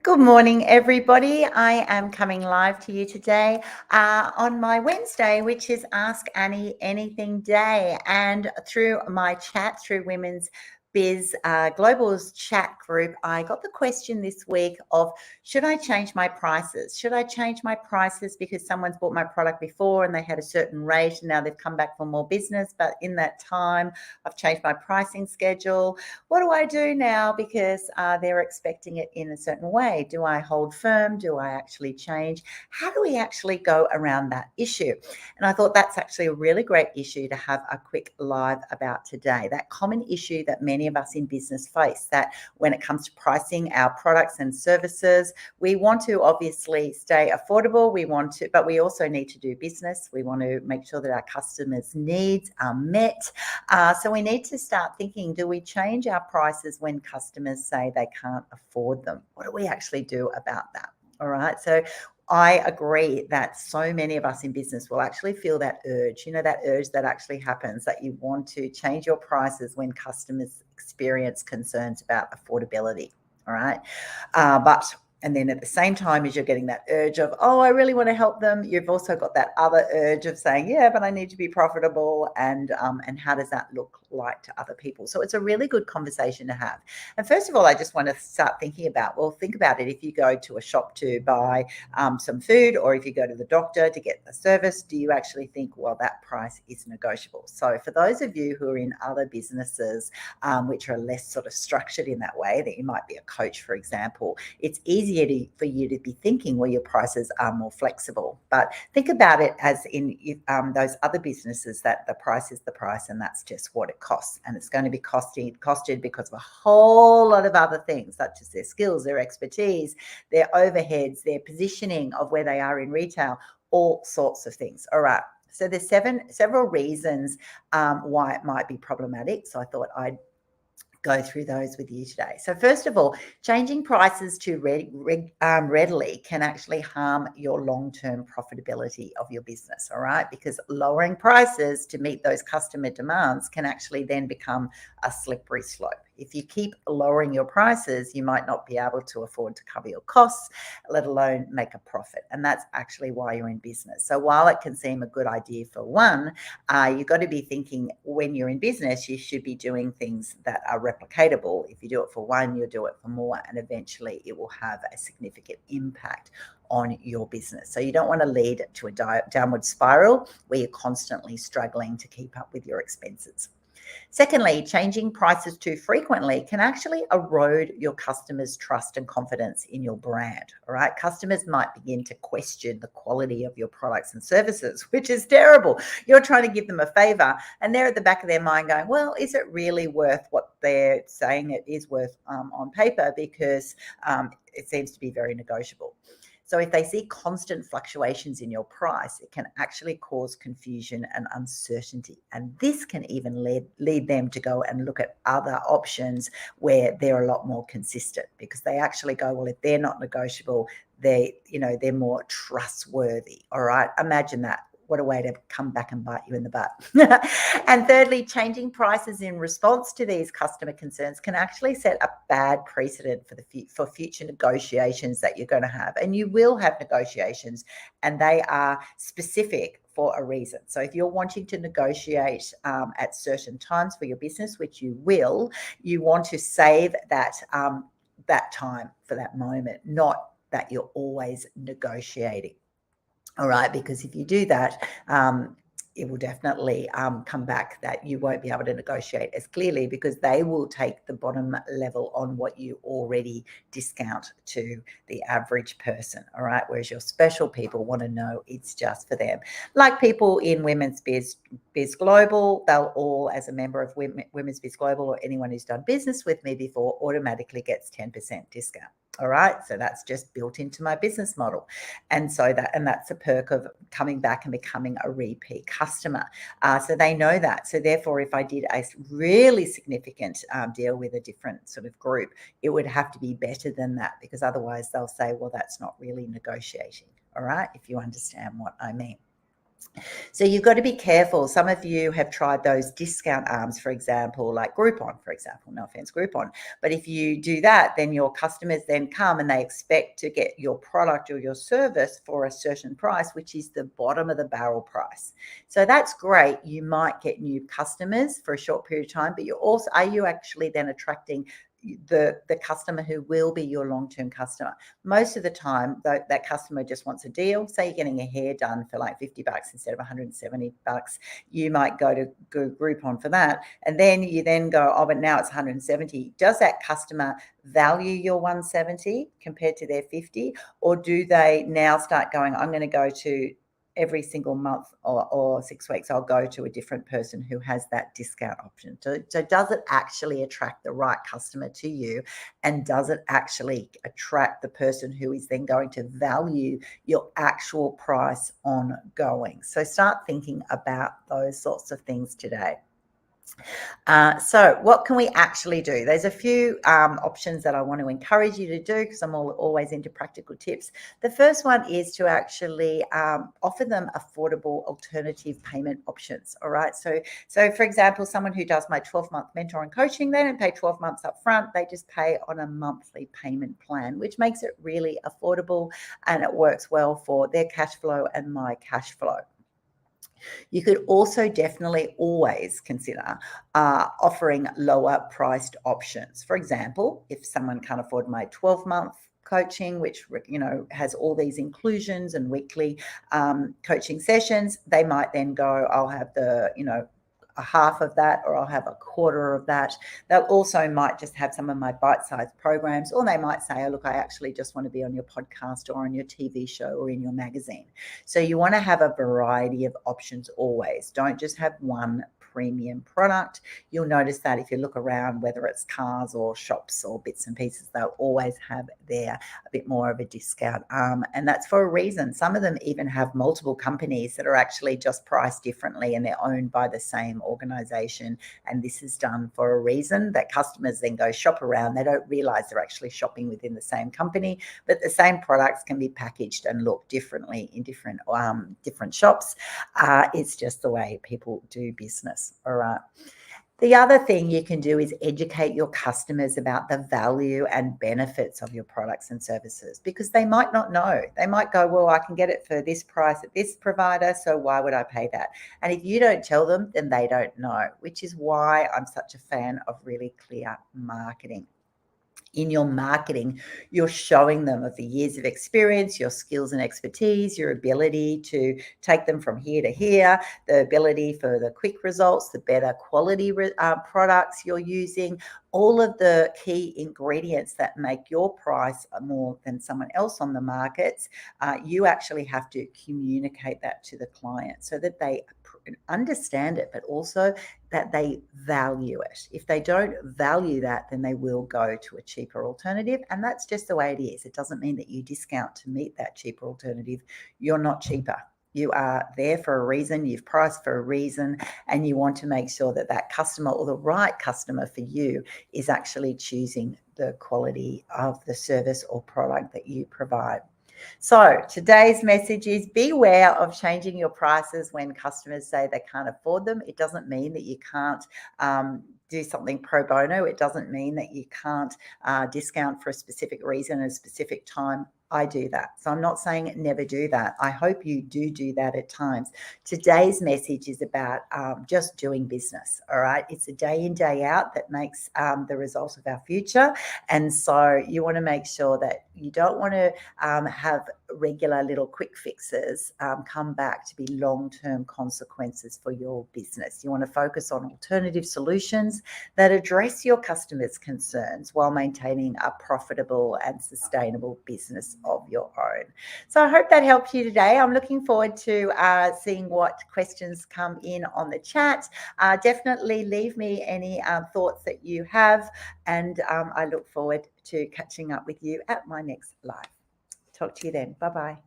Good morning, everybody. I am coming live to you today on my Wednesday, which is Ask Annie Anything Day. And through my chat, through Women's Biz Global's chat group, I got the question this week of, should I change my prices? Should I change my prices because someone's bought my product before and they had a certain rate and now they've come back for more business, but in that time I've changed my pricing schedule. What do I do now because they're expecting it in a certain way? Do I hold firm? Do I actually change? How do we actually go around that issue? And I thought that's actually a really great issue to have a quick live about today. That common issue that many of us in business face, that when it comes to pricing our products and services, we want to obviously stay affordable. But we also need to do business. We want to make sure that our customers' needs are met. So we need to start thinking, do we change our prices when customers say they can't afford them? What do we actually do about that? All right. So I agree that so many of us in business will actually feel that urge, that urge that actually happens, that you want to change your prices when customers experience concerns about affordability. All right. And then at the same time as you're getting that urge of, oh, I really want to help them, you've also got that other urge of saying, yeah, but I need to be profitable. And how does that look like to other people? So it's a really good conversation to have. And first of all, I just want to start thinking about, well, think about it. If you go to a shop to buy some food, or if you go to the doctor to get a service, do you actually think, well, that price is negotiable? So for those of you who are in other businesses, which are less sort of structured in that way, that you might be a coach, for example, it's easier for you to be thinking, well, your prices are more flexible. But think about it as in those other businesses, that the price is the price and that's just what it costs. And it's going to be costed because of a whole lot of other things, such as their skills, their expertise, their overheads, their positioning of where they are in retail, all sorts of things. All right. So there's several reasons why it might be problematic. So I thought I'd go through those with you today. So first of all, changing prices too readily can actually harm your long-term profitability of your business, all right? Because lowering prices to meet those customer demands can actually then become a slippery slope. If you keep lowering your prices, you might not be able to afford to cover your costs, let alone make a profit. And that's actually why you're in business. So while it can seem a good idea for one, you've got to be thinking, when you're in business, you should be doing things that are replicatable. If you do it for one, you'll do it for more, and eventually it will have a significant impact on your business. So you don't want to lead to a downward spiral where you're constantly struggling to keep up with your expenses. Secondly, changing prices too frequently can actually erode your customers' trust and confidence in your brand. All right. Customers might begin to question the quality of your products and services, which is terrible. You're trying to give them a favor and they're at the back of their mind going, well, is it really worth what they're saying it is worth on paper? Because it seems to be very negotiable. So if they see constant fluctuations in your price, it can actually cause confusion and uncertainty. And this can even lead them to go and look at other options where they're a lot more consistent, because they actually go, well, if they're not negotiable, they're more trustworthy. All right. Imagine that. What a way to come back and bite you in the butt. And thirdly, changing prices in response to these customer concerns can actually set a bad precedent for future negotiations that you're going to have. And you will have negotiations, and they are specific for a reason. So if you're wanting to negotiate at certain times for your business, which you will, you want to save that time for that moment, not that you're always negotiating. All right, because if you do that, it will definitely come back that you won't be able to negotiate as clearly, because they will take the bottom level on what you already discount to the average person. All right, whereas your special people want to know it's just for them. Like people in Women's Biz Global, they'll all, as a member of Women's Biz Global, or anyone who's done business with me before, automatically gets 10% discount. All right. So that's just built into my business model. And that's a perk of coming back and becoming a repeat customer. So they know that. So therefore, if I did a really significant deal with a different sort of group, it would have to be better than that, because otherwise they'll say, well, that's not really negotiating. All right. If you understand what I mean. So you've got to be careful. Some of you have tried those discount arms, for example, like Groupon, for example. No offense, Groupon. But if you do that, then your customers then come and they expect to get your product or your service for a certain price, which is the bottom of the barrel price. So that's great. You might get new customers for a short period of time, but are you actually then attracting the customer who will be your long-term customer? Most of the time, that customer just wants a deal. Say you're getting a hair done for like $50 instead of $170. You might go Groupon for that. And then you then go, oh, but now it's 170. Does that customer value your 170 compared to their 50? Or do they now start going, I'm going to go to every single month or 6 weeks, I'll go to a different person who has that discount option. So does it actually attract the right customer to you? And does it actually attract the person who is then going to value your actual price ongoing? So start thinking about those sorts of things today. So what can we actually do? There's a few options that I want to encourage you to do because I'm always into practical tips. The first one is to actually offer them affordable alternative payment options. All right. So for example, someone who does my 12-month mentor and coaching, they don't pay 12 months up front. They just pay on a monthly payment plan, which makes it really affordable and it works well for their cash flow and my cash flow. You could also definitely always consider offering lower priced options. For example, if someone can't afford my 12-month coaching, which has all these inclusions and weekly coaching sessions, they might then go, I'll have the a half of that, or I'll have a quarter of that. They'll also might just have some of my bite-sized programs, or they might say, oh, look, I actually just want to be on your podcast or on your TV show or in your magazine. So you want to have a variety of options always. Don't just have one premium product. You'll notice that if you look around, whether it's cars or shops or bits and pieces, they'll always have there a bit more of a discount. And that's for a reason. Some of them even have multiple companies that are actually just priced differently and they're owned by the same organization. And this is done for a reason that customers then go shop around. They don't realize they're actually shopping within the same company, but the same products can be packaged and look differently in different shops. It's just the way people do business. All right. The other thing you can do is educate your customers about the value and benefits of your products and services, because they might not know. They might go, well, I can get it for this price at this provider, so why would I pay that? And if you don't tell them, then they don't know, which is why I'm such a fan of really clear marketing. In your marketing, you're showing them of the years of experience, your skills and expertise, your ability to take them from here to here, the ability for the quick results, the better quality products you're using, all of the key ingredients that make your price more than someone else on the markets. You actually have to communicate that to the client so that they understand it, but also that they value it. If they don't value that, then they will go to a cheaper alternative. And that's just the way it is. It doesn't mean that you discount to meet that cheaper alternative. You're not cheaper. You are there for a reason. You've priced for a reason, and you want to make sure that that customer, or the right customer for you, is actually choosing the quality of the service or product that you provide. So today's message is beware of changing your prices when customers say they can't afford them. It doesn't mean that you can't do something pro bono. It doesn't mean that you can't discount for a specific reason at a specific time. I do that. So I'm not saying never do that. I hope you do that at times. Today's message is about just doing business. All right. It's a day in, day out that makes the result of our future. And so you want to make sure that you don't want to have regular little quick fixes come back to be long-term consequences for your business. You want to focus on alternative solutions that address your customers' concerns while maintaining a profitable and sustainable business of your own. So I hope that helped you today. I'm looking forward to seeing what questions come in on the chat. Definitely leave me any thoughts that you have, and I look forward to catching up with you at my next live. Talk to you then. Bye-bye.